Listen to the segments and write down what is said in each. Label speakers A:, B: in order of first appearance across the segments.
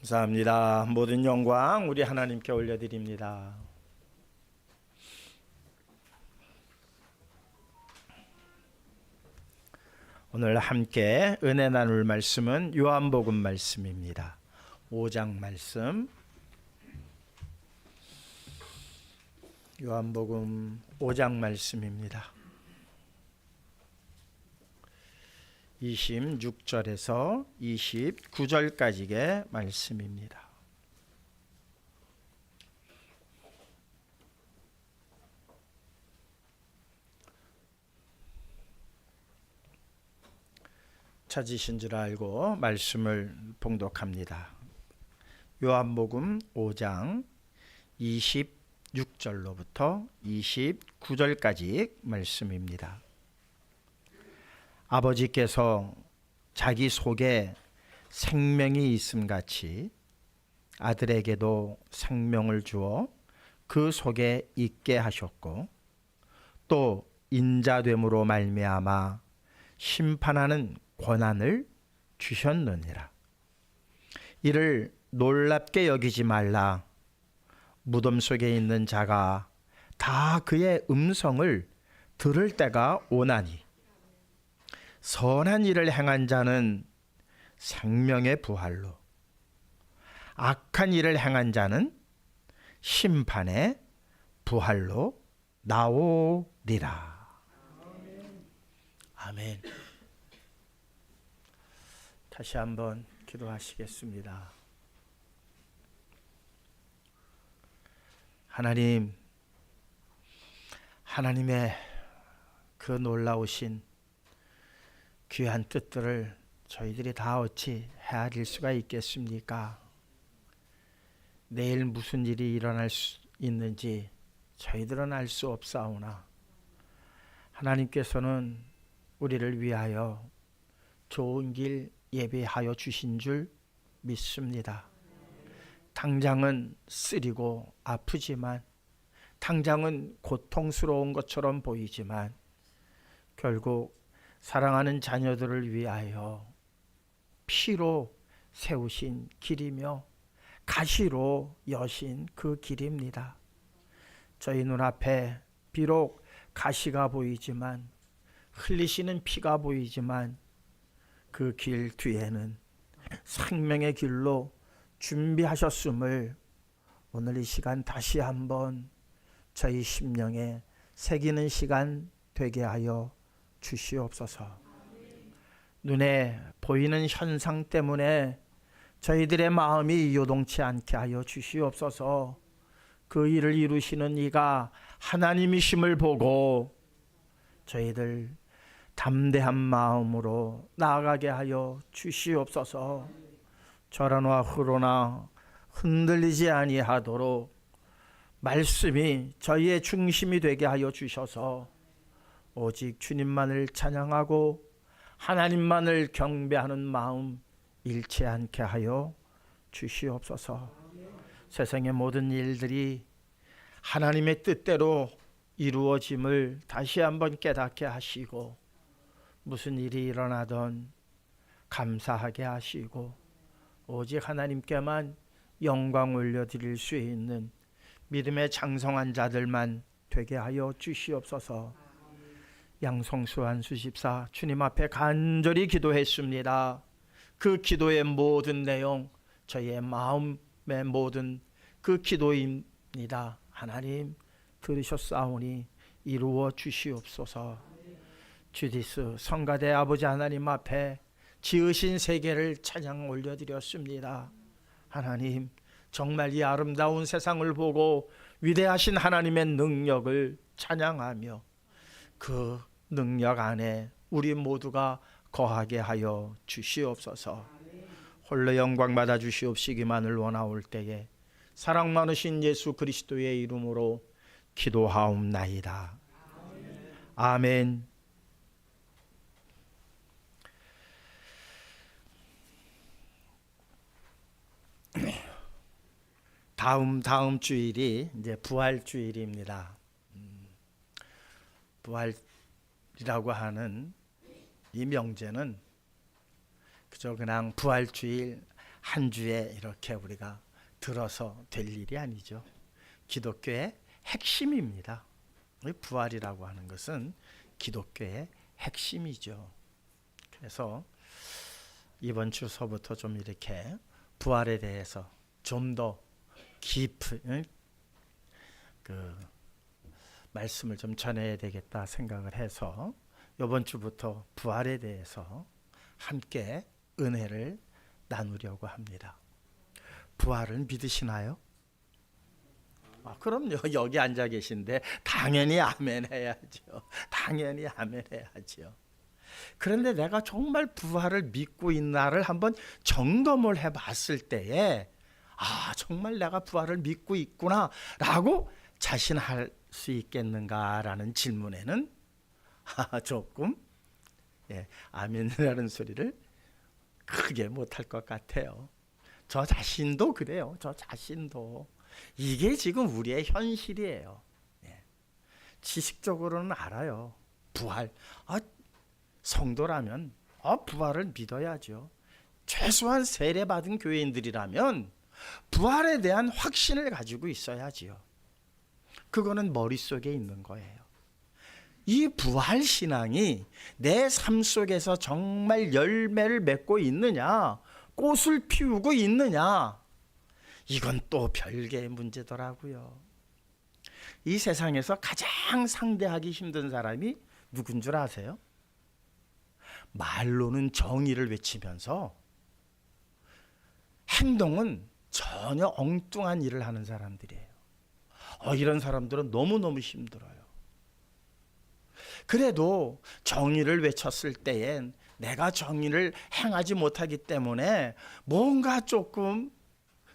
A: 감사합니다. 모든 영광 우리 하나님께 올려드립니다. 오늘 함께 은혜 나눌 말씀은 요한복음 말씀입니다. 5장 말씀. 요한복음 5장 말씀입니다. 26절에서 29절까지의 말씀입니다. 찾으신 줄 알고 말씀을 봉독합니다. 요한복음 5장 26절로부터 29절까지 말씀입니다. 아버지께서 자기 속에 생명이 있음같이 아들에게도 생명을 주어 그 속에 있게 하셨고, 또 인자됨으로 말미암아 심판하는 권한을 주셨느니라. 이를 놀랍게 여기지 말라. 무덤 속에 있는 자가 다 그의 음성을 들을 때가 오나니, 선한 일을 행한 자는 생명의 부활로, 악한 일을 행한 자는 심판의 부활로 나오리라. 아멘. 다시 한번 기도하시겠습니다. 하나님의 그 놀라우신 귀한 뜻들을 저희들이 다 어찌 헤아릴 수가 있겠습니까? 내일 무슨 일이 일어날 수 있는지 저희들은 알 수 없사오나, 하나님께서는 우리를 위하여 좋은 길 예비하여 주신 줄 믿습니다. 당장은 쓰리고 아프지만, 당장은 고통스러운 것처럼 보이지만, 결국 사랑하는 자녀들을 위하여 피로 세우신 길이며 가시로 여신 그 길입니다. 저희 눈앞에 비록 가시가 보이지만, 흘리시는 피가 보이지만, 그 길 뒤에는 생명의 길로 준비하셨음을 오늘 이 시간 다시 한번 저희 심령에 새기는 시간 되게 하여 주시옵소서. 눈에 보이는 현상 때문에 저희들의 마음이 요동치 않게 하여 주시옵소서. 그 일을 이루시는 이가 하나님이심을 보고 저희들 담대한 마음으로 나아가게 하여 주시옵소서. 저러나 흐로나 흔들리지 아니하도록 말씀이 저희의 중심이 되게 하여 주셔서 오직 주님만을 찬양하고 하나님만을 경배하는 마음 잃지 않게 하여 주시옵소서. 세상의 모든 일들이 하나님의 뜻대로 이루어짐을 다시 한번 깨닫게 하시고, 무슨 일이 일어나던 감사하게 하시고, 오직 하나님께만 영광 올려드릴 수 있는 믿음의 장성한 자들만 되게 하여 주시옵소서. 양성수 한수집사 주님 앞에 간절히 기도했습니다. 그 기도의 모든 내용, 저희의 마음의 모든 그 기도입니다. 하나님 들으셨사오니 이루어 주시옵소서. 주디스 성가대 아버지 하나님 앞에 지으신 세계를 찬양 올려드렸습니다. 하나님, 정말 이 아름다운 세상을 보고 위대하신 하나님의 능력을 찬양하며 그 능력 안에 우리 모두가 거하게 하여 주시옵소서. 홀로 영광 받아 주시옵시기만을 원하올 때에 사랑 많으신 예수 그리스도의 이름으로 기도하옵나이다. 아멘. 다음 주일이 이제 부활 주일입니다. 부활이라고 하는 이 명제는 그저 그냥 부활주일 한 주에 이렇게 우리가 들어서 될 일이 아니죠. 기독교의 핵심입니다. 부활이라고 하는 것은 기독교의 핵심이죠. 그래서 이번 주서부터 좀 이렇게 부활에 대해서 좀 더 깊은 말씀을 좀 전해야 되겠다 생각을 해서 이번 주부터 부활에 대해서 함께 은혜를 나누려고 합니다. 부활을 믿으시나요? 그럼요. 여기 앉아 계신데 당연히 아멘 해야죠. 당연히 아멘 해야죠. 그런데 내가 정말 부활을 믿고 있나를 한번 점검을 해봤을 때에 정말 내가 부활을 믿고 있구나 라고 자신할 수 있겠는가라는 질문에는 조금 아멘이라는 소리를 크게 못할 것 같아요. 저 자신도 그래요. 저 자신도. 이게 지금 우리의 현실이에요. 지식적으로는 알아요. 부활. 성도라면 부활을 믿어야죠. 최소한 세례받은 교인들이라면 부활에 대한 확신을 가지고 있어야지요. 그거는 머릿속에 있는 거예요. 이 부활 신앙이 내 삶 속에서 정말 열매를 맺고 있느냐, 꽃을 피우고 있느냐, 이건 또 별개의 문제더라고요. 이 세상에서 가장 상대하기 힘든 사람이 누군 줄 아세요? 말로는 정의를 외치면서 행동은 전혀 엉뚱한 일을 하는 사람들이에요. 이런 사람들은 너무너무 힘들어요. 그래도 정의를 외쳤을 때엔 내가 정의를 행하지 못하기 때문에 뭔가 조금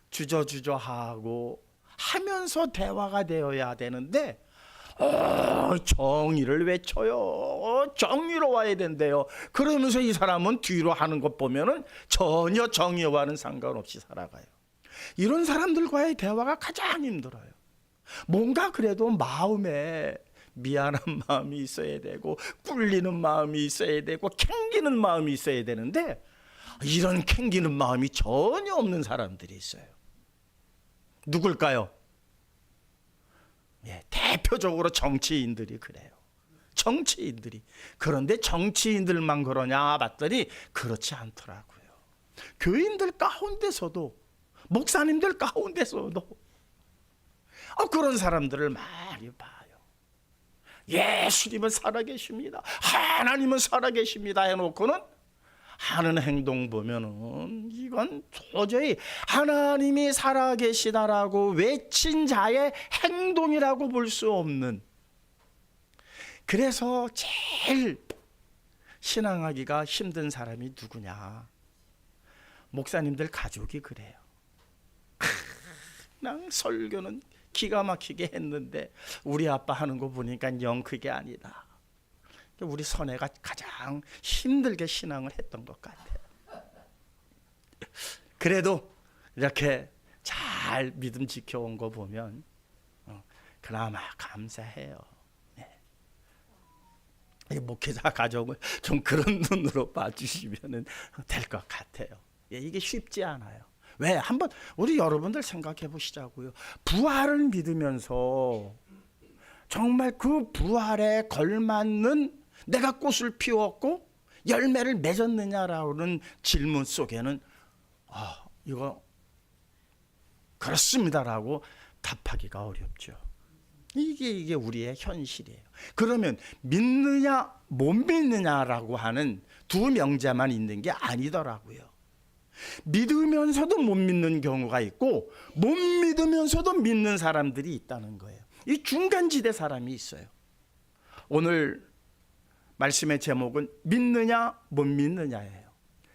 A: 주저주저하고 하면서 대화가 되어야 되는데 정의를 외쳐요. 정의로 와야 된대요. 그러면서 이 사람은 뒤로 하는 것 보면은 전혀 정의와는 상관없이 살아가요. 이런 사람들과의 대화가 가장 힘들어요. 뭔가 그래도 마음에 미안한 마음이 있어야 되고 꿀리는 마음이 있어야 되고 캥기는 마음이 있어야 되는데 이런 캥기는 마음이 전혀 없는 사람들이 있어요. 누굴까요? 대표적으로 정치인들이 그래요. 정치인들이. 그런데 정치인들만 그러냐 봤더니 그렇지 않더라고요. 교인들 가운데서도, 목사님들 가운데서도 그런 사람들을 많이 봐요. 예수님은 살아계십니다. 하나님은 살아계십니다 해놓고는 하는 행동 보면은 이건 도저히 하나님이 살아계시다라고 외친 자의 행동이라고 볼 수 없는. 그래서 제일 신앙하기가 힘든 사람이 누구냐? 목사님들 가족이 그래요. 그냥 설교는 기가 막히게 했는데 우리 아빠 하는 거 보니까 영 그게 아니다. 우리 선혜가 가장 힘들게 신앙을 했던 것 같아요. 그래도 이렇게 잘 믿음 지켜온 거 보면 그나마 감사해요. 목회자 가족을 좀 그런 눈으로 봐주시면 될 것 같아요. 이게 쉽지 않아요. 왜? 한번 우리 여러분들 생각해 보시자고요. 부활을 믿으면서 정말 그 부활에 걸맞는 내가 꽃을 피웠고 열매를 맺었느냐라는 질문 속에는 이거 그렇습니다라고 답하기가 어렵죠. 이게 우리의 현실이에요. 그러면 믿느냐 못 믿느냐라고 하는 두 명제만 있는 게 아니더라고요. 믿으면서도 못 믿는 경우가 있고 못 믿으면서도 믿는 사람들이 있다는 거예요. 이 중간지대 사람이 있어요. 오늘 말씀의 제목은 믿느냐 못 믿느냐예요.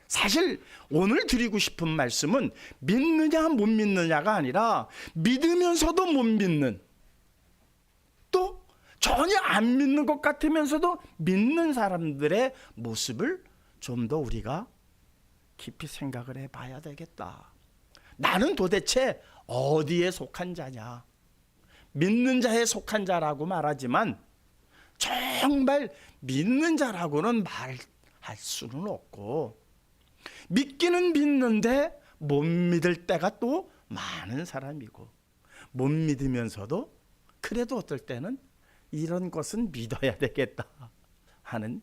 A: 사실 오늘 드리고 싶은 말씀은 믿느냐 못 믿느냐가 아니라 믿으면서도 못 믿는, 또 전혀 안 믿는 것 같으면서도 믿는 사람들의 모습을 좀 더 우리가 깊이 생각을 해봐야 되겠다. 나는 도대체 어디에 속한 자냐? 믿는 자에 속한 자라고 말하지만 정말 믿는 자라고는 말할 수는 없고, 믿기는 믿는데 못 믿을 때가 또 많은 사람이고, 못 믿으면서도 그래도 어떨 때는 이런 것은 믿어야 되겠다 하는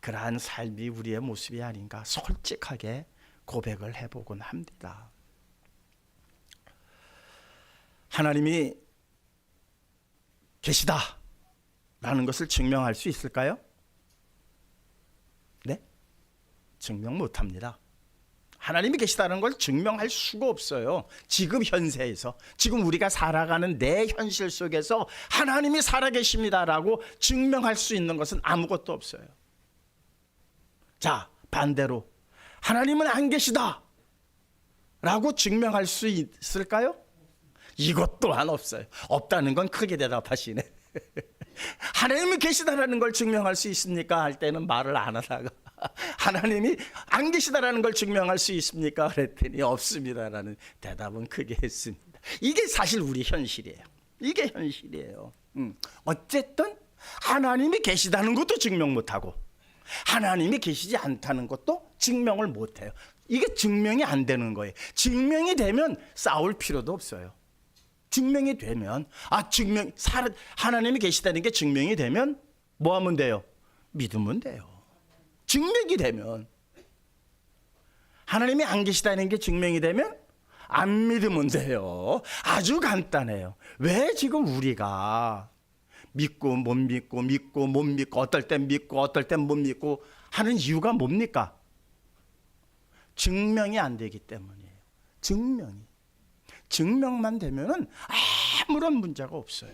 A: 그러한 삶이 우리의 모습이 아닌가 솔직하게 고백을 해보곤 합니다. 하나님이 계시다라는 것을 증명할 수 있을까요? 네? 증명 못합니다. 하나님이 계시다는 걸 증명할 수가 없어요. 지금 현세에서, 지금 우리가 살아가는 내 현실 속에서 하나님이 살아계십니다라고 증명할 수 있는 것은 아무것도 없어요. 자, 반대로 하나님은 안 계시다 라고 증명할 수 있을까요? 이것 또한 없어요. 없다는 건 크게 대답하시네. 하나님이 계시다라는 걸 증명할 수 있습니까? 할 때는 말을 안 하다가 하나님이 안 계시다라는 걸 증명할 수 있습니까? 그랬더니 없습니다라는 대답은 크게 했습니다. 이게 사실 우리 현실이에요. 이게 현실이에요. 어쨌든 하나님이 계시다는 것도 증명 못하고 하나님이 계시지 않다는 것도 증명을 못해요. 이게 증명이 안 되는 거예요. 증명이 되면 싸울 필요도 없어요. 증명이 되면 하나님이 계시다는 게 증명이 되면 뭐 하면 돼요? 믿으면 돼요. 증명이 되면. 하나님이 안 계시다는 게 증명이 되면 안 믿으면 돼요. 아주 간단해요. 왜 지금 우리가 믿고 못 믿고 믿고 못 믿고 어떨 땐 믿고 어떨 땐 못 믿고 하는 이유가 뭡니까? 증명이 안 되기 때문이에요. 증명만 되면은 아무런 문제가 없어요.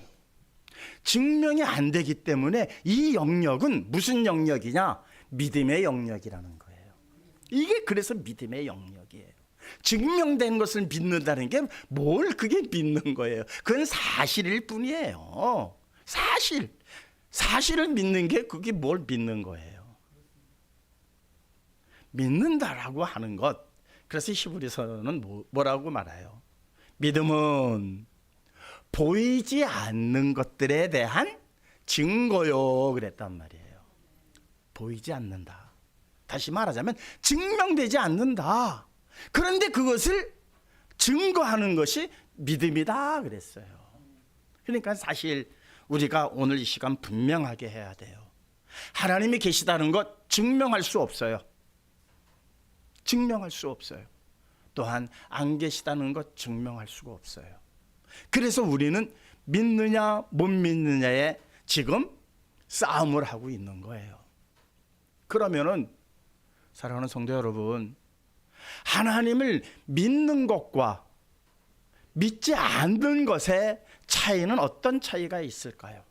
A: 증명이 안 되기 때문에 이 영역은 무슨 영역이냐? 믿음의 영역이라는 거예요. 이게 그래서 믿음의 영역이에요. 증명된 것을 믿는다는 게 뭘 그게 믿는 거예요. 그건 사실일 뿐이에요. 사실을 믿는 게 그게 뭘 믿는 거예요. 믿는다라고 하는 것. 그래서 히브리서는 뭐라고 말해요? 믿음은 보이지 않는 것들에 대한 증거요 그랬단 말이에요. 보이지 않는다. 다시 말하자면 증명되지 않는다. 그런데 그것을 증거하는 것이 믿음이다 그랬어요. 그러니까 사실 우리가 오늘 이 시간 분명하게 해야 돼요. 하나님이 계시다는 것 증명할 수 없어요. 증명할 수 없어요. 또한 안 계시다는 것 증명할 수가 없어요. 그래서 우리는 믿느냐 못 믿느냐에 지금 싸움을 하고 있는 거예요. 그러면은 사랑하는 성도 여러분, 하나님을 믿는 것과 믿지 않는 것의 차이는 어떤 차이가 있을까요?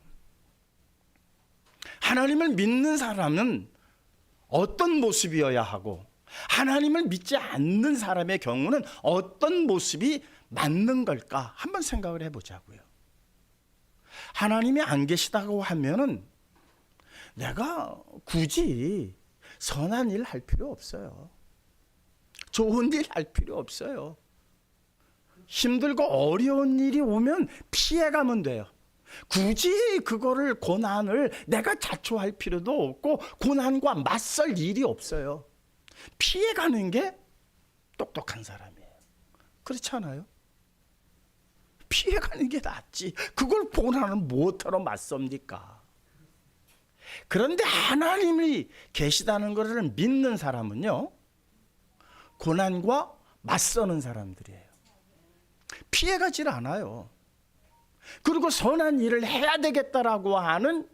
A: 하나님을 믿는 사람은 어떤 모습이어야 하고 하나님을 믿지 않는 사람의 경우는 어떤 모습이 맞는 걸까? 한번 생각을 해보자고요. 하나님이 안 계시다고 하면은 내가 굳이 선한 일 할 필요 없어요. 좋은 일 할 필요 없어요. 힘들고 어려운 일이 오면 피해가면 돼요. 굳이 그거를 고난을 내가 자초할 필요도 없고 고난과 맞설 일이 없어요. 피해가는 게 똑똑한 사람이에요. 그렇지 않아요? 피해가는 게 낫지. 그걸 고난을 무엇하러 맞섭니까? 그런데 하나님이 계시다는 것을 믿는 사람은요, 고난과 맞서는 사람들이에요. 피해가질 않아요. 그리고 선한 일을 해야 되겠다라고 하는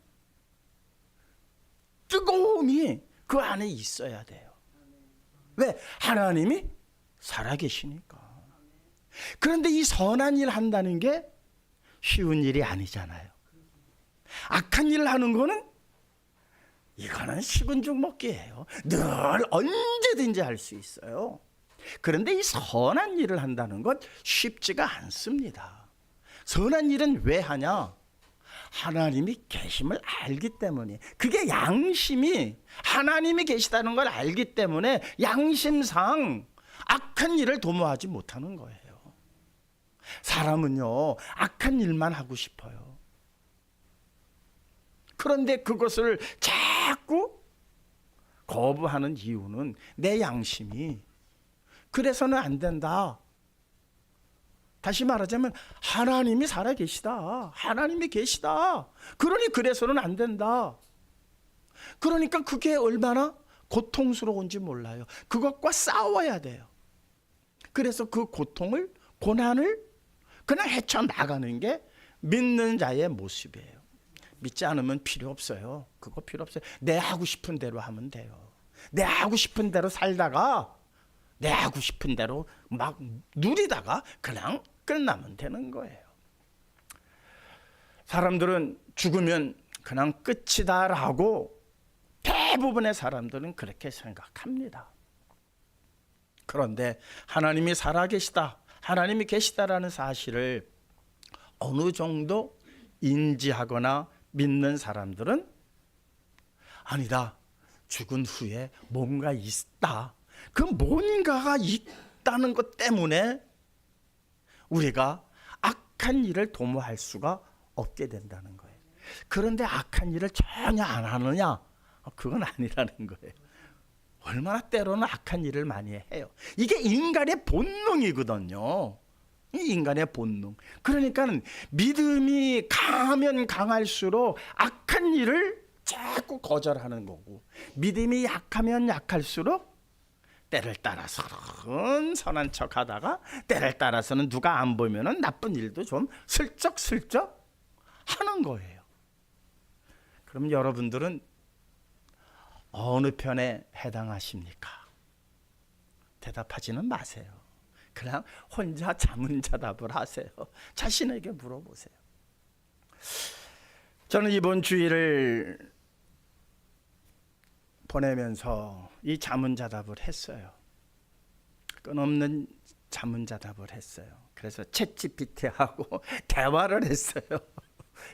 A: 뜨거움이 그 안에 있어야 돼요. 왜? 하나님이 살아계시니까. 그런데 이 선한 일 한다는 게 쉬운 일이 아니잖아요. 악한 일을 하는 거는 이거는 식은 죽 먹기예요. 늘 언제든지 할 수 있어요. 그런데 이 선한 일을 한다는 것 쉽지가 않습니다. 선한 일은 왜 하냐? 하나님이 계심을 알기 때문에. 그게 양심이 하나님이 계시다는 걸 알기 때문에 양심상 악한 일을 도모하지 못하는 거예요. 사람은요, 악한 일만 하고 싶어요. 그런데 그것을 자꾸 거부하는 이유는 내 양심이 그래서는 안 된다. 다시 말하자면 하나님이 살아계시다. 하나님이 계시다. 그러니 그래서는 안 된다. 그러니까 그게 얼마나 고통스러운지 몰라요. 그것과 싸워야 돼요. 그래서 그 고통을, 고난을 그냥 헤쳐나가는 게 믿는 자의 모습이에요. 믿지 않으면 필요 없어요. 그거 필요 없어요. 내 하고 싶은 대로 하면 돼요. 내 하고 싶은 대로 살다가 내 하고 싶은 대로 막 누리다가 그냥 끝나면 되는 거예요. 사람들은 죽으면 그냥 끝이다라고 대부분의 사람들은 그렇게 생각합니다. 그런데 하나님이 살아계시다, 하나님이 계시다라는 사실을 어느 정도 인지하거나 믿는 사람들은 아니다, 죽은 후에 뭔가 있다. 그 뭔가가 있다는 것 때문에 우리가 악한 일을 도모할 수가 없게 된다는 거예요. 그런데 악한 일을 전혀 안 하느냐? 그건 아니라는 거예요. 얼마나 때로는 악한 일을 많이 해요. 이게 인간의 본능이거든요. 인간의 본능. 그러니까 믿음이 강하면 강할수록 악한 일을 자꾸 거절하는 거고, 믿음이 약하면 약할수록 때를 따라서는 선한 척 하다가 때를 따라서는 누가 안 보면은 나쁜 일도 좀 슬쩍슬쩍 하는 거예요. 그럼 여러분들은 어느 편에 해당하십니까? 대답하지는 마세요. 그냥 혼자 자문자답을 하세요. 자신에게 물어보세요. 저는 이번 주일을 보내면서 이 자문자답을 했어요. 끊없는 자문자답을 했어요. 그래서 챗GPT하고 대화를 했어요.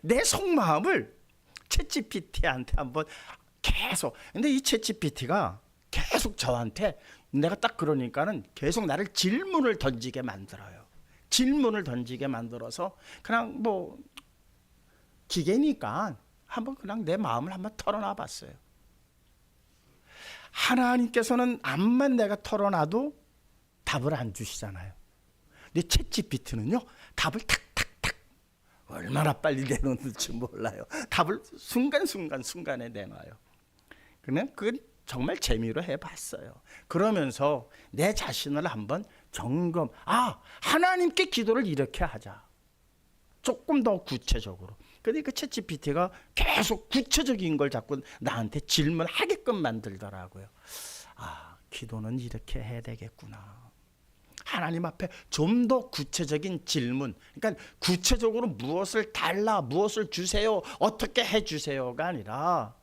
A: 내 속마음을 챗GPT한테 한번 계속. 근데 이 챗GPT가 계속 저한테, 내가 딱 그러니까는 계속 나를 질문을 던지게 만들어요. 질문을 던지게 만들어서 그냥 뭐 기계니까 한번 그냥 내 마음을 한번 털어놔 봤어요. 하나님께서는 암만 내가 털어놔도 답을 안 주시잖아요. 근데 챗GPT는요, 답을 탁탁탁 얼마나 빨리 내놓는지 몰라요. 답을 순간에 내놔요. 그냥 그건 정말 재미로 해봤어요. 그러면서 내 자신을 한번 점검. 하나님께 기도를 이렇게 하자. 조금 더 구체적으로. 그러니까 챗GPT가 계속 구체적인 걸 자꾸 나한테 질문하게끔 만들더라고요. 기도는 이렇게 해야 되겠구나. 하나님 앞에 좀 더 구체적인 질문. 그러니까 구체적으로 무엇을 달라, 무엇을 주세요, 어떻게 해주세요가 아니라,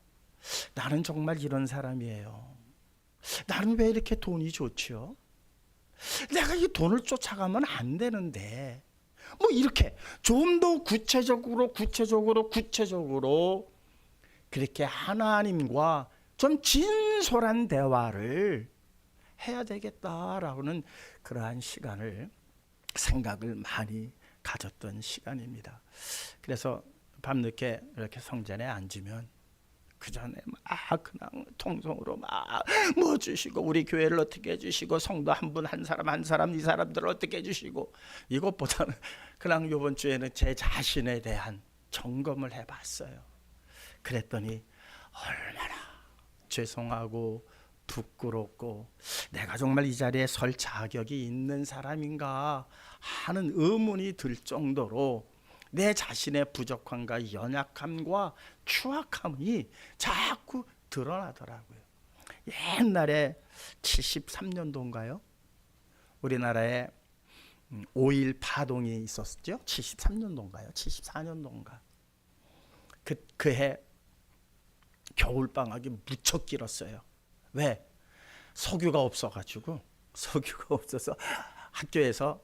A: 나는 정말 이런 사람이에요. 나는 왜 이렇게 돈이 좋지요? 내가 이 돈을 쫓아가면 안 되는데. 뭐 이렇게 좀 더 구체적으로 그렇게 하나님과 좀 진솔한 대화를 해야 되겠다라고는 그러한 시간을, 생각을 많이 가졌던 시간입니다. 그래서 밤늦게 이렇게 성전에 앉으면 그 전에 막 그냥 통성으로 막 뭐 주시고, 우리 교회를 어떻게 해주시고, 성도 한 분 한 사람 이 사람들을 어떻게 해주시고, 이것보다는 그냥 이번 주에는 제 자신에 대한 점검을 해봤어요. 그랬더니 얼마나 죄송하고 부끄럽고 내가 정말 이 자리에 설 자격이 있는 사람인가 하는 의문이 들 정도로 내 자신의 부족함과 연약함과 추악함이 자꾸 드러나더라고요. 옛날에 73년도인가요? 우리나라에 5.1 파동이 있었죠. 73년도인가요? 74년도인가? 그해 겨울방학이 무척 길었어요. 왜? 석유가 없어서 학교에서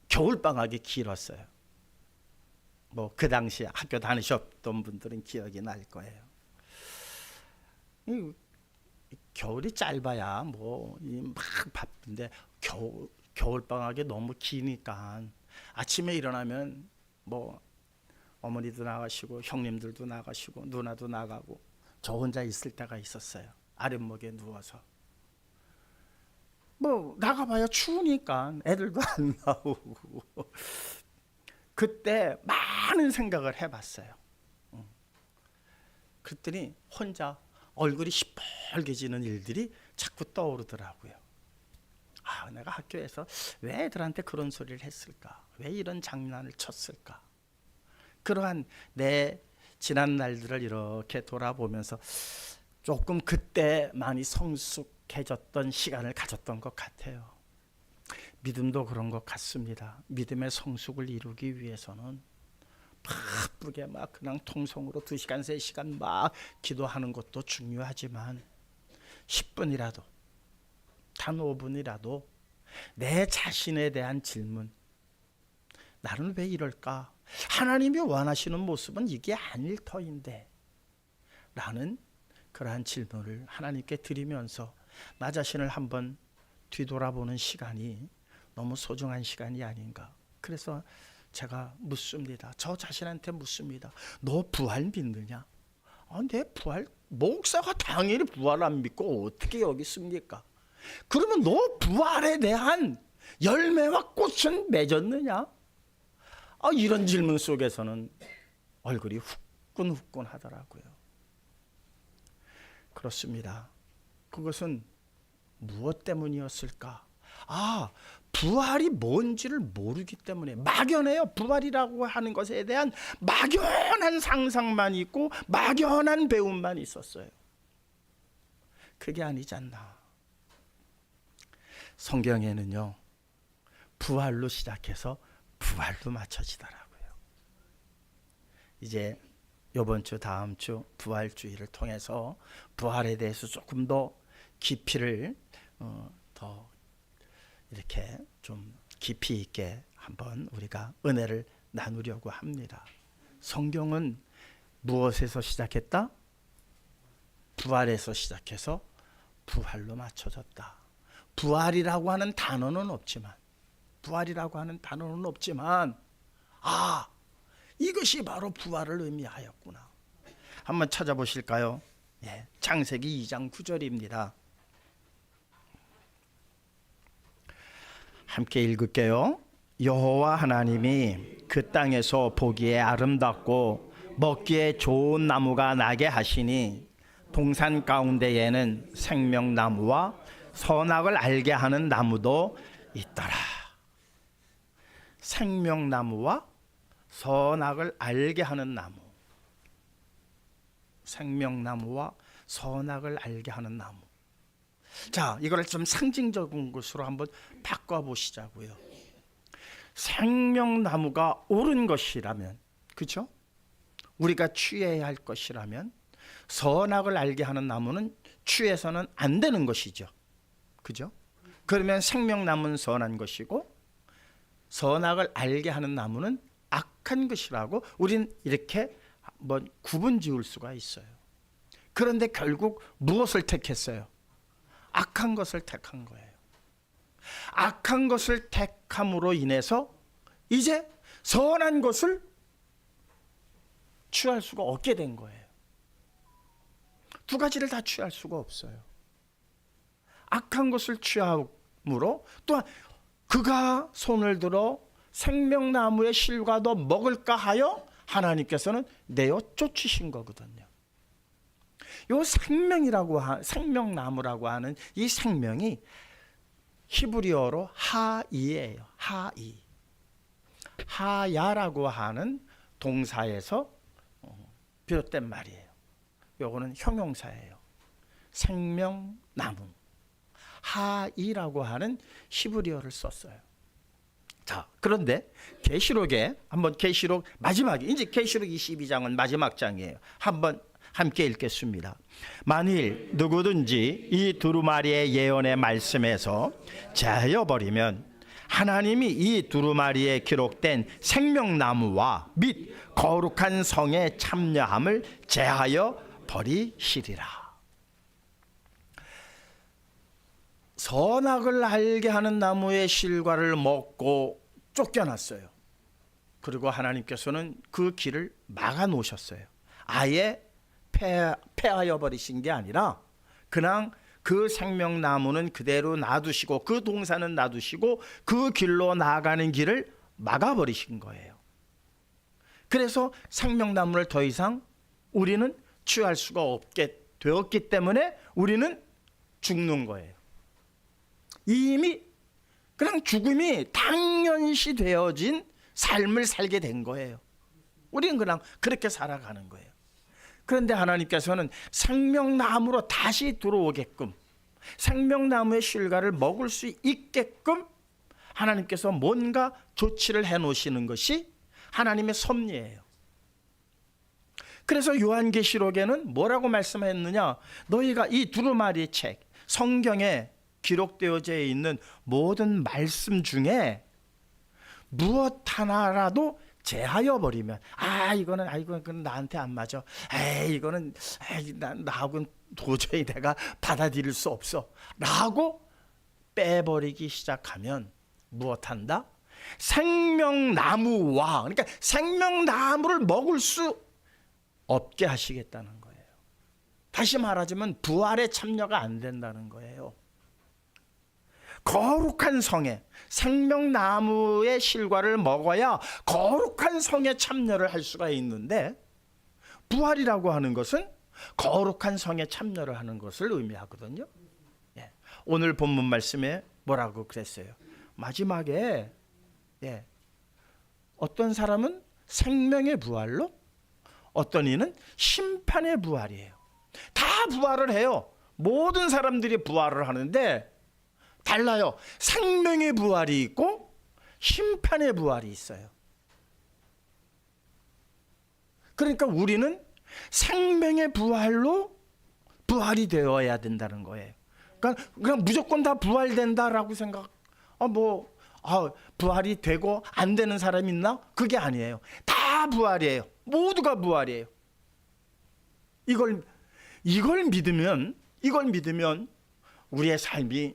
A: 겨울방학이 길었어요. 뭐 그 당시에 학교 다니셨던 분들은 기억이 날 거예요. 겨울이 짧아야 뭐 막 바쁜데 겨울 방학이 너무 기니까 아침에 일어나면 뭐 어머니도 나가시고 형님들도 나가시고 누나도 나가고 저 혼자 있을 때가 있었어요. 아랫목에 누워서. 뭐 나가봐야 추우니까 애들도 안 나오고. 그때 많은 생각을 해봤어요. 그랬더니 혼자 얼굴이 시뻘개지는 일들이 자꾸 떠오르더라고요. 아, 내가 학교에서 왜 애들한테 그런 소리를 했을까? 왜 이런 장난을 쳤을까? 그러한 내 지난 날들을 이렇게 돌아보면서 조금 그때 많이 성숙해졌던 시간을 가졌던 것 같아요. 믿음도 그런 것 같습니다. 믿음의 성숙을 이루기 위해서는 바쁘게 막 그냥 통성으로 2시간 3시간 막 기도하는 것도 중요하지만 10분이라도 단 5분이라도 내 자신에 대한 질문, 나는 왜 이럴까? 하나님이 원하시는 모습은 이게 아닐 터인데 라는 그러한 질문을 하나님께 드리면서 나 자신을 한번 뒤돌아보는 시간이 너무 소중한 시간이 아닌가. 그래서 제가 묻습니다. 저 자신한테 묻습니다. 너 부활 믿느냐? 내 부활, 목사가 당연히 부활 안 믿고 어떻게 여기 있습니까? 그러면 너 부활에 대한 열매와 꽃은 맺었느냐? 이런 질문 속에서는 얼굴이 후끈후끈 하더라고요. 그렇습니다. 그것은 무엇 때문이었을까? 부활이 뭔지를 모르기 때문에 막연해요. 부활이라고 하는 것에 대한 막연한 상상만 있고 막연한 배움만 있었어요. 그게 아니지 않나. 성경에는요, 부활로 시작해서 부활로 맞춰지더라고요. 이제 이번 주 다음 주 부활주의를 통해서 부활에 대해서 조금 더 깊이를 더 이렇게 좀 깊이 있게 한번 우리가 은혜를 나누려고 합니다. 성경은 무엇에서 시작했다? 부활에서 시작해서 부활로 맞춰졌다. 부활이라고 하는 단어는 없지만 이것이 바로 부활을 의미하였구나. 한번 찾아보실까요? 창세기 2장 9절입니다. 함께 읽을게요. 여호와 하나님이 그 땅에서 보기에 아름답고 먹기에 좋은 나무가 나게 하시니 동산 가운데에는 생명나무와 선악을 알게 하는 나무도 있더라. 생명나무와 선악을 알게 하는 나무. 생명나무와 선악을 알게 하는 나무. 자, 이거를 좀 상징적인 것으로 한번 바꿔보시자고요. 생명나무가 옳은 것이라면, 그렇죠? 우리가 취해야 할 것이라면 선악을 알게 하는 나무는 취해서는 안 되는 것이죠. 그죠? 그러면 생명나무는 선한 것이고 선악을 알게 하는 나무는 악한 것이라고 우리는 이렇게 한번 구분 지을 수가 있어요. 그런데 결국 무엇을 택했어요? 악한 것을 택한 거예요. 악한 것을 택함으로 인해서 이제 선한 것을 취할 수가 없게 된 거예요. 두 가지를 다 취할 수가 없어요. 악한 것을 취함으로 또한 그가 손을 들어 생명나무의 실과도 먹을까 하여 하나님께서는 내어 쫓으신 거거든요. 이 생명나무라고 하는 이 생명이 히브리어로 하이예요. 하이. 하야라고 하는 동사에서 비롯된 말이에요. 요거는 형용사예요. 생명나무. 하이라고 하는 히브리어를 썼어요. 자, 그런데 계시록에 한번 계시록 마지막에 이제 계시록 22장은 마지막 장이에요. 한번 함께 읽겠습니다. 만일 누구든지 이 두루마리의 예언의 말씀에서 제하여 버리면 하나님이 이 두루마리에 기록된 생명나무와 및 거룩한 성의 참여함을 제하여 버리시리라. 선악을 알게 하는 나무의 실과를 먹고 쫓겨났어요. 그리고 하나님께서는 그 길을 막아 놓으셨어요. 아예 폐하여 버리신 게 아니라 그냥 그 생명나무는 그대로 놔두시고 그 동산은 놔두시고 그 길로 나아가는 길을 막아버리신 거예요. 그래서 생명나무를 더 이상 우리는 취할 수가 없게 되었기 때문에 우리는 죽는 거예요. 이미 그냥 죽음이 당연시 되어진 삶을 살게 된 거예요. 우리는 그냥 그렇게 살아가는 거예요. 그런데 하나님께서는 생명나무로 다시 들어오게끔, 생명나무의 실과를 먹을 수 있게끔 하나님께서 뭔가 조치를 해놓으시는 것이 하나님의 섭리예요. 그래서 요한계시록에는 뭐라고 말씀했느냐, 너희가 이 두루마리 책 성경에 기록되어져 있는 모든 말씀 중에 무엇 하나라도 제하여 버리면, 이거는 나한테 안 맞아, 이거는 나하고는 도저히 내가 받아들일 수 없어 라고 빼버리기 시작하면 무엇한다? 생명나무와, 그러니까 생명나무를 먹을 수 없게 하시겠다는 거예요. 다시 말하자면 부활에 참여가 안 된다는 거예요. 거룩한 성에, 생명나무의 실과를 먹어야 거룩한 성에 참여를 할 수가 있는데, 부활이라고 하는 것은 거룩한 성에 참여를 하는 것을 의미하거든요. 오늘 본문 말씀에 뭐라고 그랬어요? 마지막에 어떤 사람은 생명의 부활로, 어떤 이는 심판의 부활이에요. 다 부활을 해요. 모든 사람들이 부활을 하는데 달라요. 생명의 부활이 있고 심판의 부활이 있어요. 그러니까 우리는 생명의 부활로 부활이 되어야 된다는 거예요. 그러니까 그냥 무조건 다 부활된다라고 부활이 되고 안 되는 사람이 있나? 그게 아니에요. 다 부활이에요. 모두가 부활이에요. 이걸 믿으면 우리의 삶이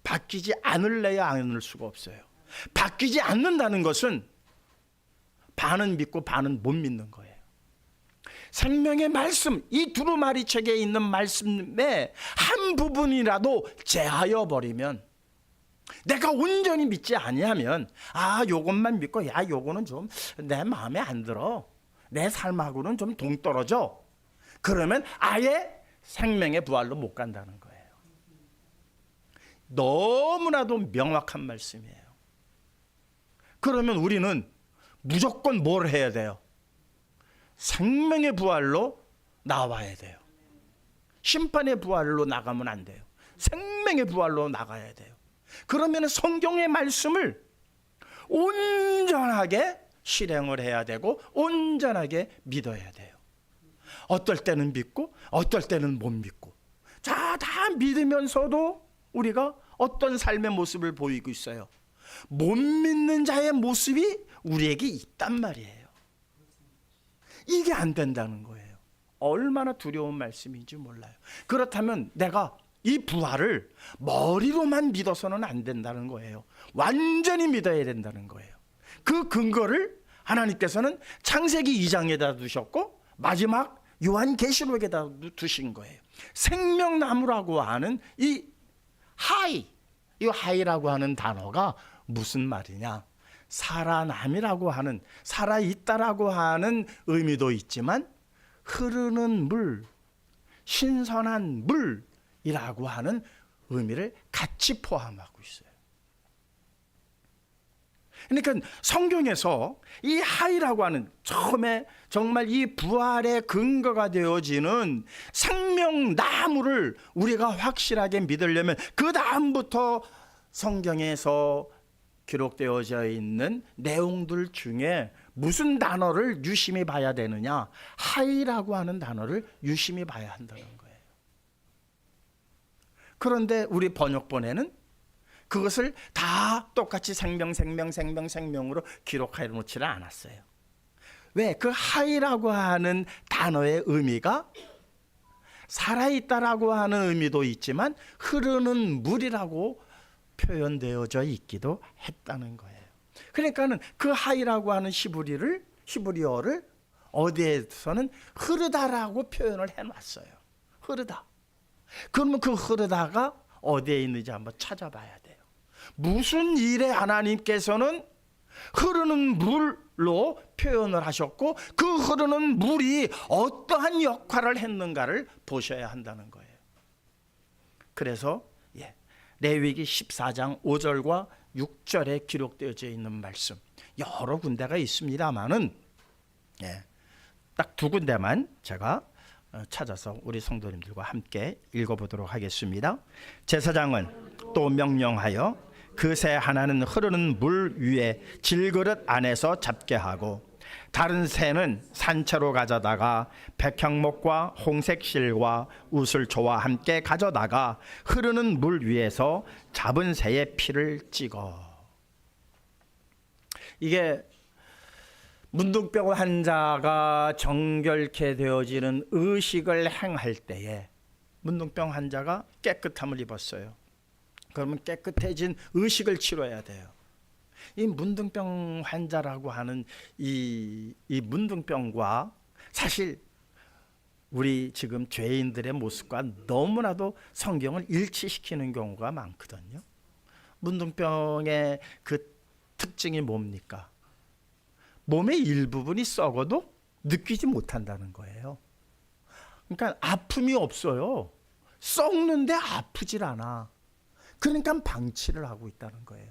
A: 바뀌지 않을래야 않을 수가 없어요. 바뀌지 않는다는 것은 반은 믿고 반은 못 믿는 거예요. 생명의 말씀, 이 두루마리 책에 있는 말씀의 한 부분이라도 제하여 버리면, 내가 온전히 믿지 아니하면, 요것만 믿고 요거는 좀 내 마음에 안 들어, 내 삶하고는 좀 동떨어져, 그러면 아예 생명의 부활로 못 간다는 거예요. 너무나도 명확한 말씀이에요. 그러면 우리는 무조건 뭘 해야 돼요? 생명의 부활로 나와야 돼요. 심판의 부활로 나가면 안 돼요. 생명의 부활로 나가야 돼요. 그러면 성경의 말씀을 온전하게 실행을 해야 되고 온전하게 믿어야 돼요. 어떨 때는 믿고 어떨 때는 못 믿고, 다 믿으면서도 우리가 어떤 삶의 모습을 보이고 있어요? 못 믿는 자의 모습이 우리에게 있단 말이에요. 이게 안 된다는 거예요. 얼마나 두려운 말씀인지 몰라요. 그렇다면 내가 이 부활을 머리로만 믿어서는 안 된다는 거예요. 완전히 믿어야 된다는 거예요. 그 근거를 하나님께서는 창세기 2장에다 두셨고 마지막 요한계시록에다 두신 거예요. 생명나무라고 하는 이 하이라고 하는 단어가 무슨 말이냐? 살아남이라고 하는, 살아있다라고 하는 의미도 있지만 흐르는 물, 신선한 물이라고 하는 의미를 같이 포함하고 있어요. 그러니까 성경에서 이 하이라고 하는, 처음에 정말 이 부활의 근거가 되어지는 생명나무를 우리가 확실하게 믿으려면 그 다음부터 성경에서 기록되어져 있는 내용들 중에 무슨 단어를 유심히 봐야 되느냐? 하이라고 하는 단어를 유심히 봐야 한다는 거예요. 그런데 우리 번역본에는 그것을 다 똑같이 생명으로 기록해 놓지는 않았어요. 왜? 그 하이라고 하는 단어의 의미가 살아있다라고 하는 의미도 있지만 흐르는 물이라고 표현되어져 있기도 했다는 거예요. 그러니까는 그 하이라고 하는 히브리어를 어디에서는 흐르다라고 표현을 해놨어요. 흐르다. 그러면 그 흐르다가 어디에 있는지 한번 찾아봐야 돼요. 무슨 일에 하나님께서는 흐르는 물로 표현을 하셨고 그 흐르는 물이 어떠한 역할을 했는가를 보셔야 한다는 거예요. 그래서 레위기 14장 5절과 6절에 기록되어져 있는 말씀 여러 군데가 있습니다만은 딱 두 군데만 제가 찾아서 우리 성도님들과 함께 읽어보도록 하겠습니다. 제사장은 또 명령하여 그 새 하나는 흐르는 물 위에 질그릇 안에서 잡게 하고 다른 새는 산채로 가져다가 백향목과 홍색 실과 우슬초와 함께 가져다가 흐르는 물 위에서 잡은 새의 피를 찍어. 이게 문둥병 환자가 정결케 되어지는 의식을 행할 때에 문둥병 환자가 깨끗함을 입었어요. 그러면 깨끗해진 의식을 치러야 돼요. 이 문둥병 환자라고 하는 이 문둥병과 사실 우리 지금 죄인들의 모습과 너무나도 성경을 일치시키는 경우가 많거든요. 문둥병의 그 특징이 뭡니까? 몸의 일부분이 썩어도 느끼지 못한다는 거예요. 그러니까 아픔이 없어요. 썩는데 아프질 않아. 그러니까 방치를 하고 있다는 거예요.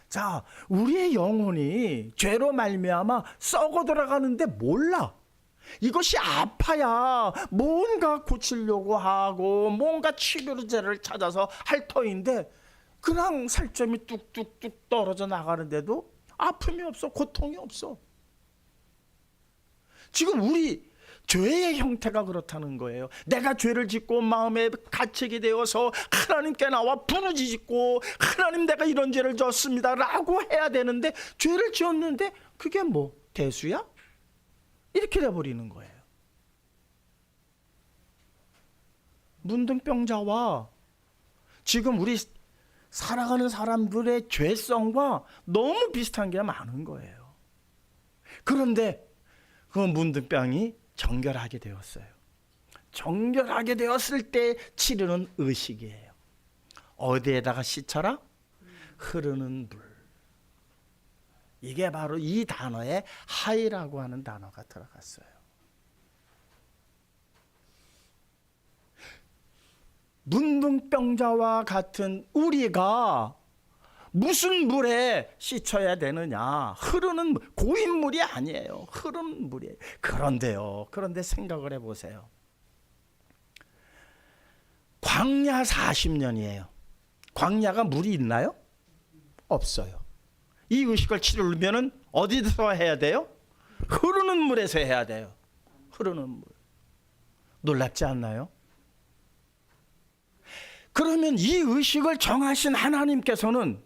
A: 자, 우리의 영혼이 죄로 말미암아 썩어 들어가는데 몰라. 이것이 아파야 뭔가 고치려고 하고 뭔가 치료제를 찾아서 할 터인데 그냥 살점이 뚝뚝뚝 떨어져 나가는데도 아픔이 없어, 고통이 없어. 지금 우리 죄의 형태가 그렇다는 거예요. 내가 죄를 짓고 마음에 갇히게 되어서 하나님께 나와 부르짖고 하나님 내가 이런 죄를 졌습니다 라고 해야 되는데 죄를 지었는데 그게 뭐 대수야? 이렇게 돼버리는 거예요. 문둥병자와 지금 우리 살아가는 사람들의 죄성과 너무 비슷한 게 많은 거예요. 그런데 그 문둥병이 정결하게 되었어요. 정결하게 되었을 때 치르는 의식이에요. 어디에다가 씻어라? 흐르는 물. 이게 바로 이 단어에 하이라고 하는 단어가 들어갔어요. 문둥병자와 같은 우리가 무슨 물에 씻어야 되느냐? 흐르는 물, 고인물이 아니에요. 흐르는 물이에요. 그런데 생각을 해보세요. 광야 40년이에요. 광야가 물이 있나요? 없어요. 이 의식을 치르려면 어디서 해야 돼요? 흐르는 물에서 해야 돼요. 흐르는 물. 놀랍지 않나요? 그러면 이 의식을 정하신 하나님께서는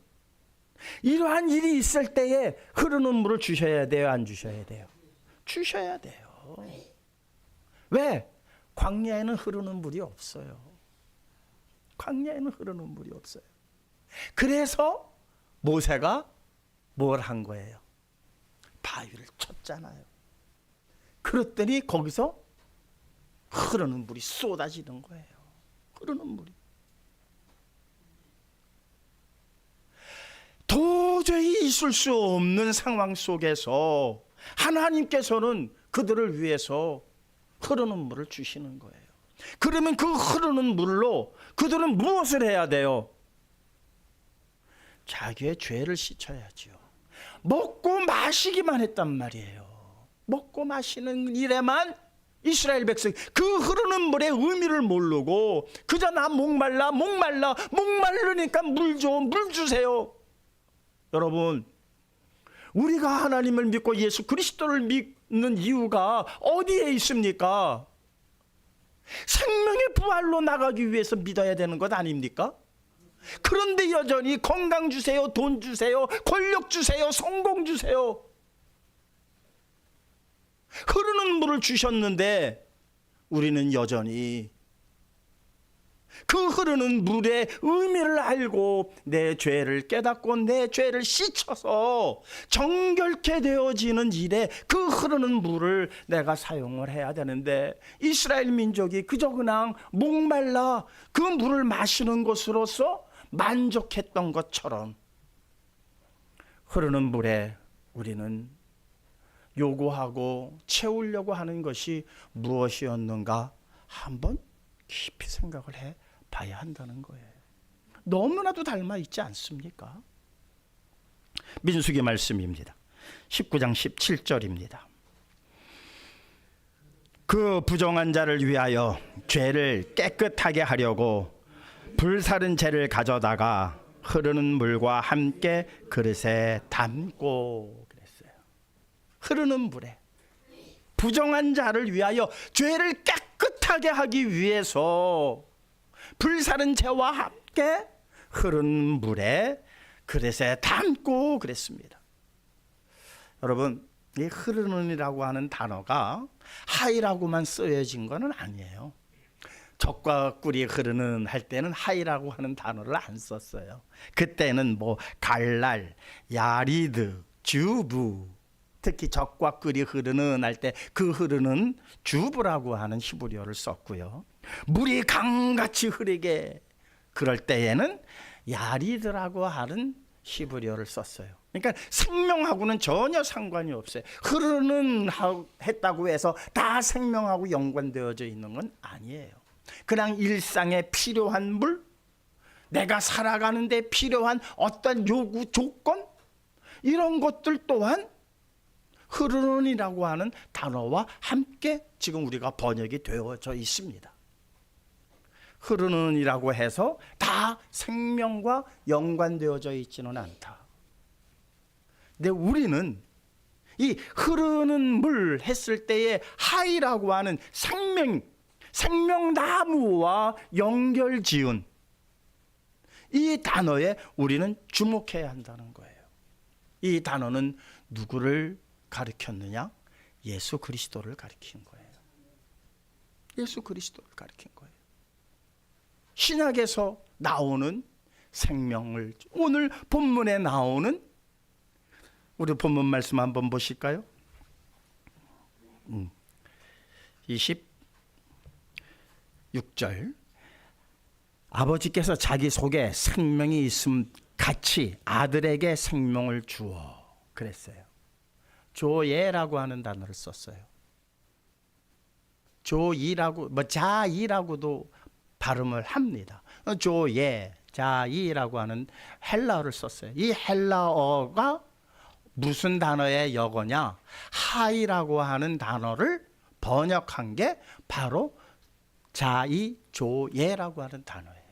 A: 이러한 일이 있을 때에 흐르는 물을 주셔야 돼요? 안 주셔야 돼요? 주셔야 돼요. 왜? 광야에는 흐르는 물이 없어요. 광야에는 흐르는 물이 없어요. 그래서 모세가 뭘 한 거예요? 바위를 쳤잖아요. 그랬더니 거기서 흐르는 물이 쏟아지는 거예요. 흐르는 물이. 도저히 있을 수 없는 상황 속에서 하나님께서는 그들을 위해서 흐르는 물을 주시는 거예요. 그러면 그 흐르는 물로 그들은 무엇을 해야 돼요? 자기의 죄를 씻어야죠. 먹고 마시기만 했단 말이에요. 먹고 마시는 일에만 이스라엘 백성 그 흐르는 물의 의미를 모르고 그저 나 목말르니까 물 줘, 물 주세요. 여러분, 우리가 하나님을 믿고 예수 그리스도를 믿는 이유가 어디에 있습니까? 생명의 부활로 나가기 위해서 믿어야 되는 것 아닙니까? 그런데 여전히 건강 주세요, 돈 주세요, 권력 주세요, 성공 주세요. 흐르는 물을 주셨는데 우리는 여전히 그 흐르는 물의 의미를 알고 내 죄를 깨닫고 내 죄를 씻어서 정결케 되어지는 일에 그 흐르는 물을 내가 사용을 해야 되는데, 이스라엘 민족이 그저 그냥 목말라 그 물을 마시는 것으로서 만족했던 것처럼 흐르는 물에 우리는 요구하고 채우려고 하는 것이 무엇이었는가 한번 깊이 생각을 해 봐야 한다는 거예요. 너무나도 닮아 있지 않습니까? 민수기 말씀입니다. 19장 17절입니다. 그 부정한 자를 위하여 죄를 깨끗하게 하려고 불사른 재를 가져다가 흐르는 물과 함께 그릇에 담고 그랬어요. 흐르는 물에 부정한 자를 위하여 죄를 깨끗하게 하기 위해서 불사른 재와 함께 흐르는 물에 그릇에 담고 그랬습니다. 여러분, 이 흐르는이라고 하는 단어가 하이라고만 쓰여진 것은 아니에요. 젖과 꿀이 흐르는 할 때는 하이라고 하는 단어를 안 썼어요. 그때는 뭐 갈랄, 야리드, 주부, 특히 젖과 꿀이 흐르는 할 때 그 흐르는 주부라고 하는 히브리어를 썼고요. 물이 강같이 흐르게 그럴 때에는 야리드라고 하는 히브리어를 썼어요. 그러니까 생명하고는 전혀 상관이 없어요. 흐르는 했다고 해서 다 생명하고 연관되어져 있는 건 아니에요. 그냥 일상에 필요한 물, 내가 살아가는데 필요한 어떤 요구 조건, 이런 것들 또한 흐르는이라고 하는 단어와 함께 지금 우리가 번역이 되어져 있습니다. 흐르는이라고 해서 다 생명과 연관되어져 있지는 않다. 근데 우리는 이 흐르는 물 했을 때에 하이라고 하는 생명나무와 연결지은 이 단어에 우리는 주목해야 한다는 거예요. 이 단어는 누구를 가리켰느냐? 예수 그리스도를 가리킨 거예요. 예수 그리스도를 가리킨 거예요. 신약에서 나오는 생명을, 오늘 본문에 나오는, 우리 본문 말씀 한번 보실까요? 26절. 아버지께서 자기 속에 생명이 있음 같이 아들에게 생명을 주어 그랬어요. 조예라고 하는 단어를 썼어요. 조이라고, 자이라고도 발음을 합니다. 조예, 자이라고 하는 헬라어를 썼어요. 이 헬라어가 무슨 단어의 역어냐? 하이라고 하는 단어를 번역한 게 바로 자이, 조예라고 하는 단어예요.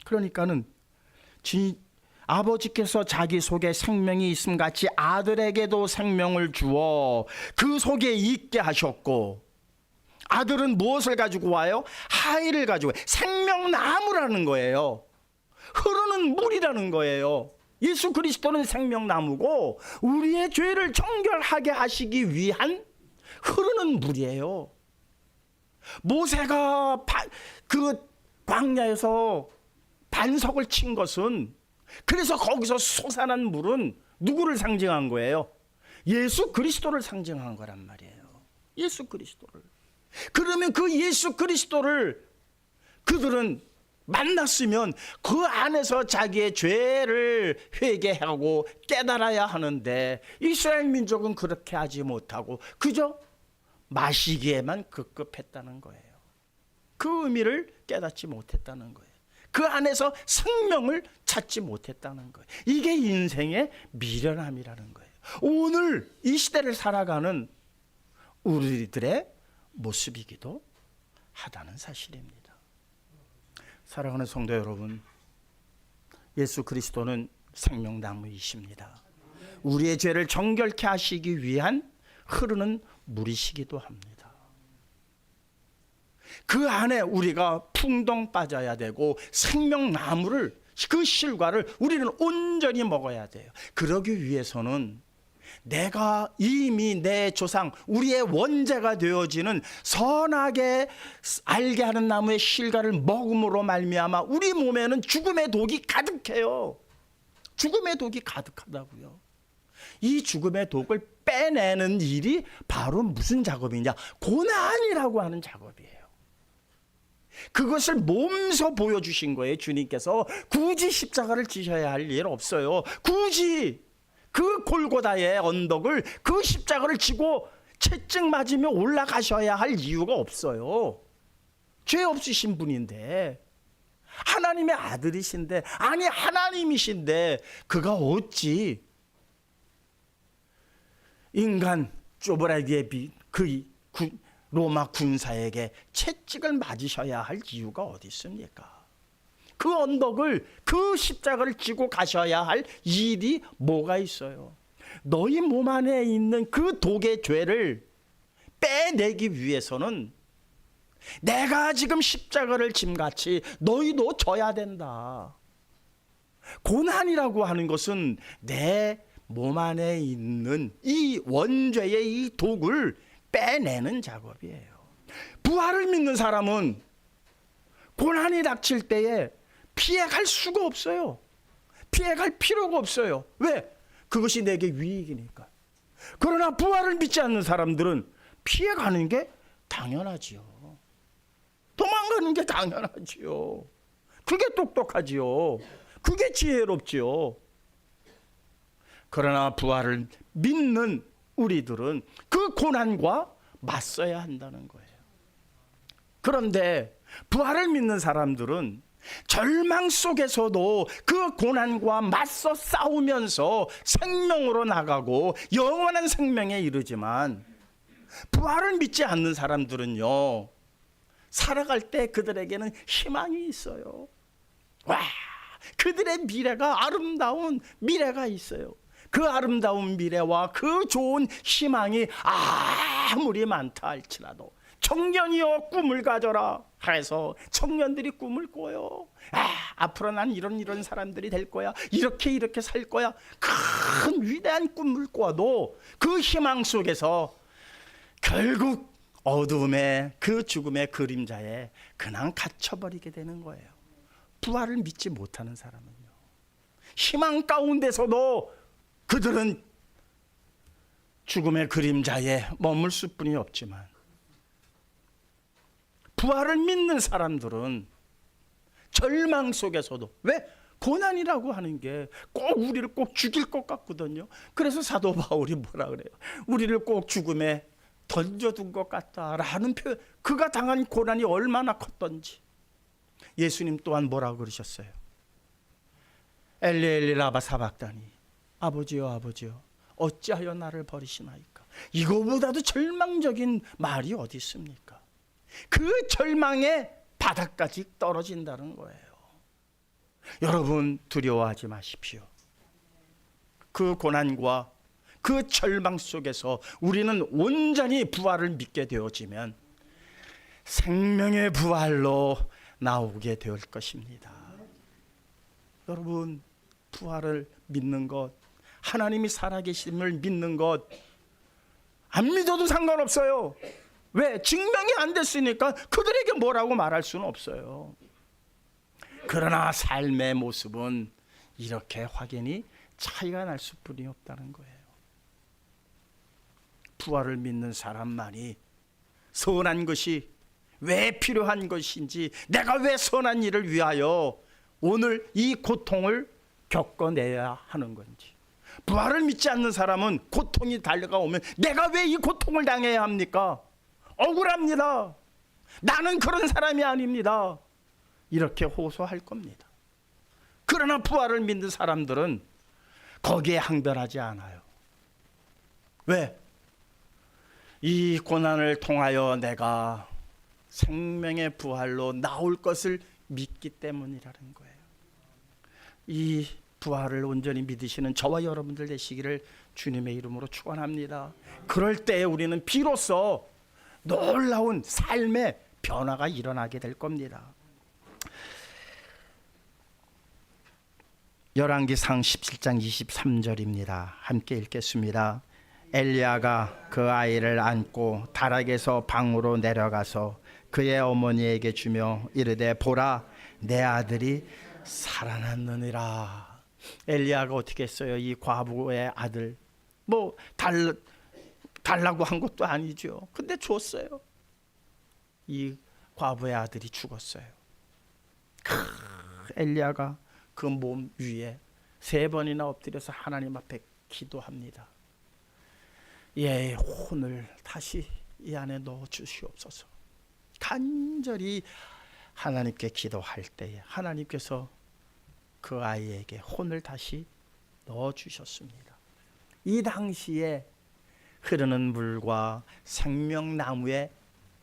A: 그러니까는 아버지께서 자기 속에 생명이 있음 같이 아들에게도 생명을 주어 그 속에 있게 하셨고, 아들은 무엇을 가지고 와요? 하이를 가지고 와요. 생명나무라는 거예요. 흐르는 물이라는 거예요. 예수 그리스도는 생명나무고 우리의 죄를 정결하게 하시기 위한 흐르는 물이에요. 모세가 그 광야에서 반석을 친 것은, 그래서 거기서 솟아난 물은 누구를 상징한 거예요? 예수 그리스도를 상징한 거란 말이에요. 예수 그리스도를. 그러면 그 예수 그리스도를 그들은 만났으면 그 안에서 자기의 죄를 회개하고 깨달아야 하는데, 이스라엘 민족은 그렇게 하지 못하고 그저 마시기에만 급급했다는 거예요. 그 의미를 깨닫지 못했다는 거예요. 그 안에서 생명을 찾지 못했다는 거예요. 이게 인생의 미련함이라는 거예요. 오늘 이 시대를 살아가는 우리들의 모습이기도 하다는 사실입니다. 사랑하는 성도 여러분, 예수 그리스도는 생명나무이십니다. 우리의 죄를 정결케 하시기 위한 흐르는 물이시기도 합니다. 그 안에 우리가 풍덩 빠져야 되고 생명나무를, 그 실과를 우리는 온전히 먹어야 돼요. 그러기 위해서는 내가 이미 내 조상 우리의 원죄가 되어지는 선하게 알게 하는 나무의 실과를 먹음으로 말미암아 우리 몸에는 죽음의 독이 가득해요. 죽음의 독이 가득하다고요. 이 죽음의 독을 빼내는 일이 바로 무슨 작업이냐? 고난이라고 하는 작업이에요. 그것을 몸소 보여주신 거예요. 주님께서 굳이 십자가를 지셔야 할 일 없어요. 굳이 그 골고다의 언덕을 그 십자가를 지고 채찍 맞으며 올라가셔야 할 이유가 없어요. 죄 없으신 분인데, 하나님의 아들이신데, 아니 하나님이신데 그가 어찌 인간 쪼브라기의 그 로마 군사에게 채찍을 맞으셔야 할 이유가 어디 있습니까? 그 언덕을, 그 십자가를 지고 가셔야 할 일이 뭐가 있어요? 너희 몸 안에 있는 그 독의 죄를 빼내기 위해서는 내가 지금 십자가를 짐같이 너희도 져야 된다. 고난이라고 하는 것은 내 몸 안에 있는 이 원죄의 이 독을 빼내는 작업이에요. 부활을 믿는 사람은 고난이 닥칠 때에 피해갈 수가 없어요. 피해갈 필요가 없어요. 왜? 그것이 내게 유익이니까. 그러나 부활을 믿지 않는 사람들은 피해가는 게 당연하지요. 도망가는 게 당연하지요. 그게 똑똑하지요. 그게 지혜롭지요. 그러나 부활을 믿는 우리들은 그 고난과 맞서야 한다는 거예요. 그런데 부활을 믿는 사람들은 절망 속에서도 그 고난과 맞서 싸우면서 생명으로 나가고 영원한 생명에 이르지만, 부활을 믿지 않는 사람들은요, 살아갈 때 그들에게는 희망이 있어요. 와, 그들의 미래가 아름다운 미래가 있어요. 그 아름다운 미래와 그 좋은 희망이 아무리 많다 할지라도 청년이여 꿈을 가져라 해서 청년들이 꿈을 꿔요. 앞으로 난 이런 사람들이 될 거야. 이렇게 살 거야. 큰 위대한 꿈을 꿔도 그 희망 속에서 결국 어둠의 그 죽음의 그림자에 그냥 갇혀버리게 되는 거예요. 부활을 믿지 못하는 사람은요, 희망 가운데서도 그들은 죽음의 그림자에 머물 수뿐이 없지만, 부활을 믿는 사람들은 절망 속에서도, 왜? 고난이라고 하는 게 꼭 우리를 꼭 죽일 것 같거든요. 그래서 사도 바울이 뭐라 그래요? 우리를 꼭 죽음에 던져둔 것 같다라는 표현. 그가 당한 고난이 얼마나 컸던지. 예수님 또한 뭐라고 그러셨어요? 엘리 엘리 라마 사박다니, 아버지여 아버지여 어찌하여 나를 버리시나이까. 이거보다도 절망적인 말이 어디 있습니까? 그 절망의 바닥까지 떨어진다는 거예요. 여러분, 두려워하지 마십시오. 그 고난과 그 절망 속에서 우리는 온전히 부활을 믿게 되어지면 생명의 부활로 나오게 될 것입니다. 여러분, 부활을 믿는 것, 하나님이 살아계심을 믿는 것, 안 믿어도 상관없어요. 왜? 증명이 안 됐으니까 그들에게 뭐라고 말할 수는 없어요. 그러나 삶의 모습은 이렇게 확연히 차이가 날 수뿐이 없다는 거예요. 부활을 믿는 사람만이 선한 것이 왜 필요한 것인지, 내가 왜 선한 일을 위하여 오늘 이 고통을 겪어내야 하는 건지. 부활을 믿지 않는 사람은 고통이 달려가오면 내가 왜 이 고통을 당해야 합니까? 억울합니다. 나는 그런 사람이 아닙니다. 이렇게 호소할 겁니다. 그러나 부활을 믿는 사람들은 거기에 항변하지 않아요. 왜? 이 고난을 통하여 내가 생명의 부활로 나올 것을 믿기 때문이라는 거예요. 이 부활을 온전히 믿으시는 저와 여러분들 되시기를 주님의 이름으로 축원합니다. 그럴 때 우리는 비로소 놀라운 삶의 변화가 일어나게 될 겁니다. 열왕기상 17장 23절입니다. 함께 읽겠습니다. 엘리야가 그 아이를 안고 다락에서 방으로 내려가서 그의 어머니에게 주며 이르되 보라 내 아들이 살아났느니라. 엘리야가 어떻게 했어요? 이 과부의 아들 뭐 달라고 한 것도 아니죠. 근데 줬어요. 이 과부의 아들이 죽었어요. 엘리야가 그 몸 위에 3번이나 엎드려서 하나님 앞에 기도합니다. 얘의 혼을 다시 이 안에 넣어 주시옵소서. 간절히 하나님께 기도할 때에 하나님께서 그 아이에게 혼을 다시 넣어 주셨습니다. 이 당시에 흐르는 물과 생명나무의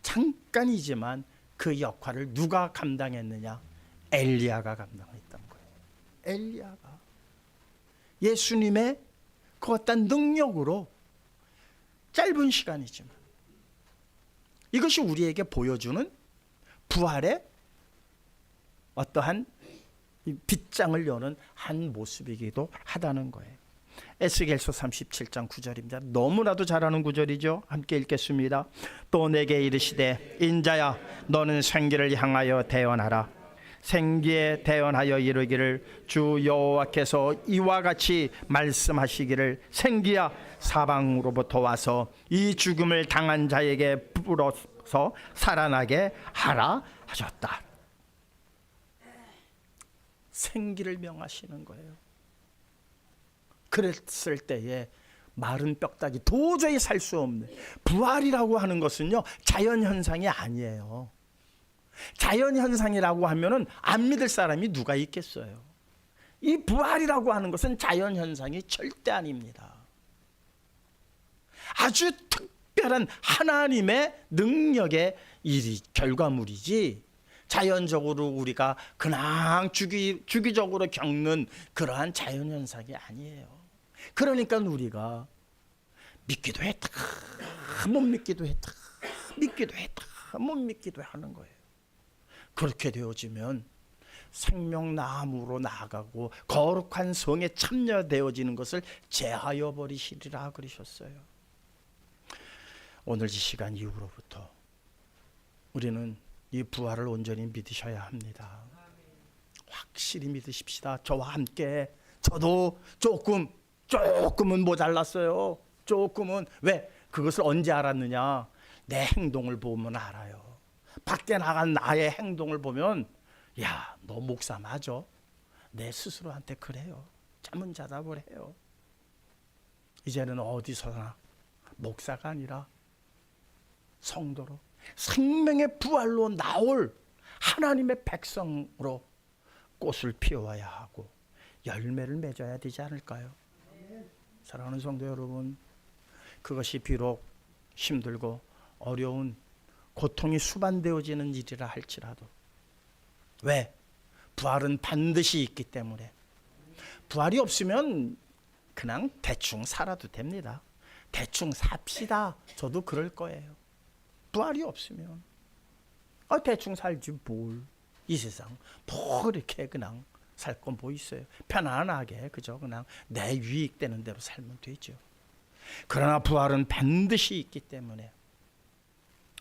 A: 잠깐이지만 그 역할을 누가 감당했느냐? 엘리야가 감당했던 거예요. 엘리야가 예수님의 그 어떤 능력으로 짧은 시간이지만 이것이 우리에게 보여주는 부활의 어떠한 빗장을 여는 한 모습이기도 하다는 거예요. 에스겔서 37장 9절입니다. 너무나도 잘 아는 구절이죠. 함께 읽겠습니다. 또 내게 이르시되 인자야 너는 생기를 향하여 대언하라. 생기에 대언하여 이르기를 주 여호와께서 이와 같이 말씀하시기를 생기야 사방으로부터 와서 이 죽음을 당한 자에게 불어서 살아나게 하라 하셨다. 생기를 명하시는 거예요. 그랬을 때에 마른 뼈다귀 도저히 살 수 없는 부활이라고 하는 것은요 자연현상이 아니에요. 자연현상이라고 하면은 안 믿을 사람이 누가 있겠어요. 이 부활이라고 하는 것은 자연현상이 절대 아닙니다. 아주 특별한 하나님의 능력의 일이 결과물이지 자연적으로 우리가 그냥 주기적으로 겪는 그러한 자연현상이 아니에요. 그러니까 우리가 믿기도 했다 못 믿기도 했다 믿기도 했다 못 믿기도 하는 거예요. 그렇게 되어지면 생명나무로 나아가고 거룩한 성에 참여되어지는 것을 제하여 버리시리라 그러셨어요. 오늘 이 시간 이후로부터 우리는 이 부활을 온전히 믿으셔야 합니다. 확실히 믿으십시다. 저와 함께 저도 조금은 모자랐어요. 조금은. 왜? 그것을 언제 알았느냐? 내 행동을 보면 알아요. 밖에 나간 나의 행동을 보면 야, 너 목사 맞아? 내 스스로한테 그래요. 자문자답을 해요. 이제는 어디서나 목사가 아니라 성도로 생명의 부활로 나올 하나님의 백성으로 꽃을 피워야 하고 열매를 맺어야 되지 않을까요? 사랑하는 성도 여러분, 그것이 비록 힘들고 어려운 고통이 수반되어지는 일이라 할지라도 왜? 부활은 반드시 있기 때문에 부활이 없으면 그냥 대충 살아도 됩니다. 대충 삽시다. 저도 그럴 거예요. 부활이 없으면 대충 살지 뭘. 이 세상 뭐 이렇게 그냥 살 건 뭐 있어요. 편안하게 그저 그냥 내 유익되는 대로 살면 되죠. 그러나 부활은 반드시 있기 때문에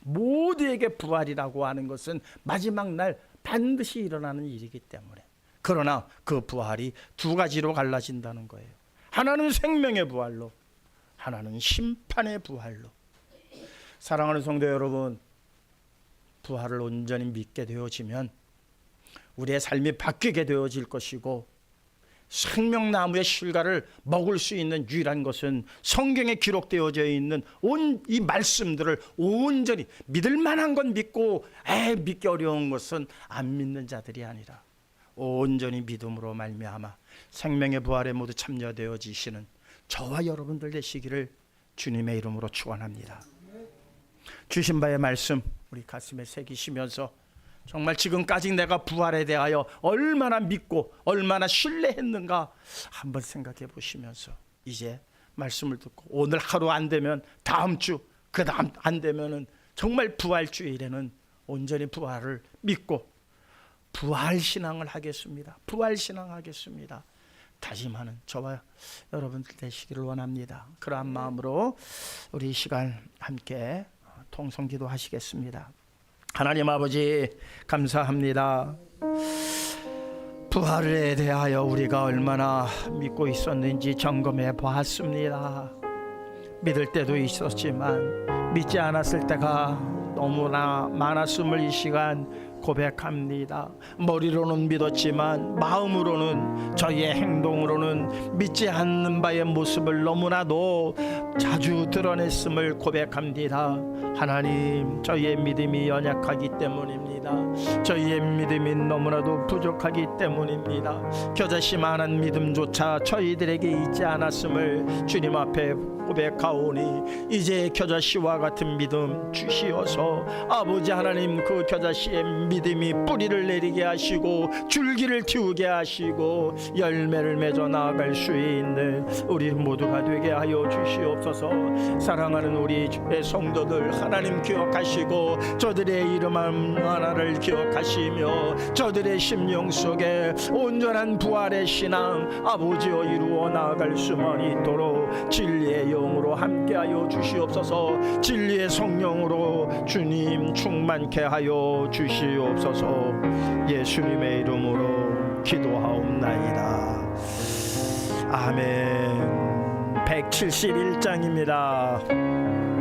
A: 모두에게 부활이라고 하는 것은 마지막 날 반드시 일어나는 일이기 때문에 그러나 그 부활이 두 가지로 갈라진다는 거예요. 하나는 생명의 부활로 하나는 심판의 부활로. 사랑하는 성도 여러분, 부활을 온전히 믿게 되어지면 우리의 삶이 바뀌게 되어질 것이고 생명나무의 실과를 먹을 수 있는 유일한 것은 성경에 기록되어져 있는 온 이 말씀들을 온전히 믿을 만한 건 믿고 믿기 어려운 것은 안 믿는 자들이 아니라 온전히 믿음으로 말미암아 생명의 부활에 모두 참여되어지시는 저와 여러분들 되시기를 주님의 이름으로 축원합니다. 주신 바의 말씀 우리 가슴에 새기시면서 정말 지금까지 내가 부활에 대하여 얼마나 믿고 얼마나 신뢰했는가 한번 생각해 보시면서 이제 말씀을 듣고 오늘 하루 안 되면 다음 주, 그 다음 안 되면은 정말 부활주일에는 온전히 부활을 믿고 부활신앙을 하겠습니다. 부활신앙 하겠습니다. 다짐하는 저와 여러분들 되시기를 원합니다. 그러한 마음으로 우리 이 시간 함께 통성기도 하시겠습니다. 하나님 아버지 감사합니다. 부활에 대하여 우리가 얼마나 믿고 있었는지 점검해 보았습니다. 믿을 때도 있었지만 믿지 않았을 때가 너무나 많았음을 이 시간 고백합니다. 머리로는 믿었지만 마음으로는, 저희의 행동으로는 믿지 않는 바의 모습을 너무나도 자주 드러냈음을 고백합니다. 하나님, 저희의 믿음이 연약하기 때문입니다. 저희의 믿음이 너무나도 부족하기 때문입니다. 겨자씨만한 믿음조차 저희들에게 있지 않았음을 주님 앞에 고백하오니 이제 겨자씨와 같은 믿음 주시어서 아버지 하나님, 그 겨자씨의 믿음이 뿌리를 내리게 하시고 줄기를 틔우게 하시고 열매를 맺어 나아갈 수 있는 우리 모두가 되게 하여 주시옵소서. 사랑하는 우리 주의 성도들 하나님 기억하시고 저들의 이름 하나를 기억하시며 저들의 심령 속에 온전한 부활의 신앙 아버지여 이루어 나아갈 수만 있도록 진리의 영으로 함께하여 주시옵소서. 진리의 성령으로 주님 충만케 하여 주시옵소서. 예수님의 이름으로 기도하옵나이다. 아멘. 171장입니다.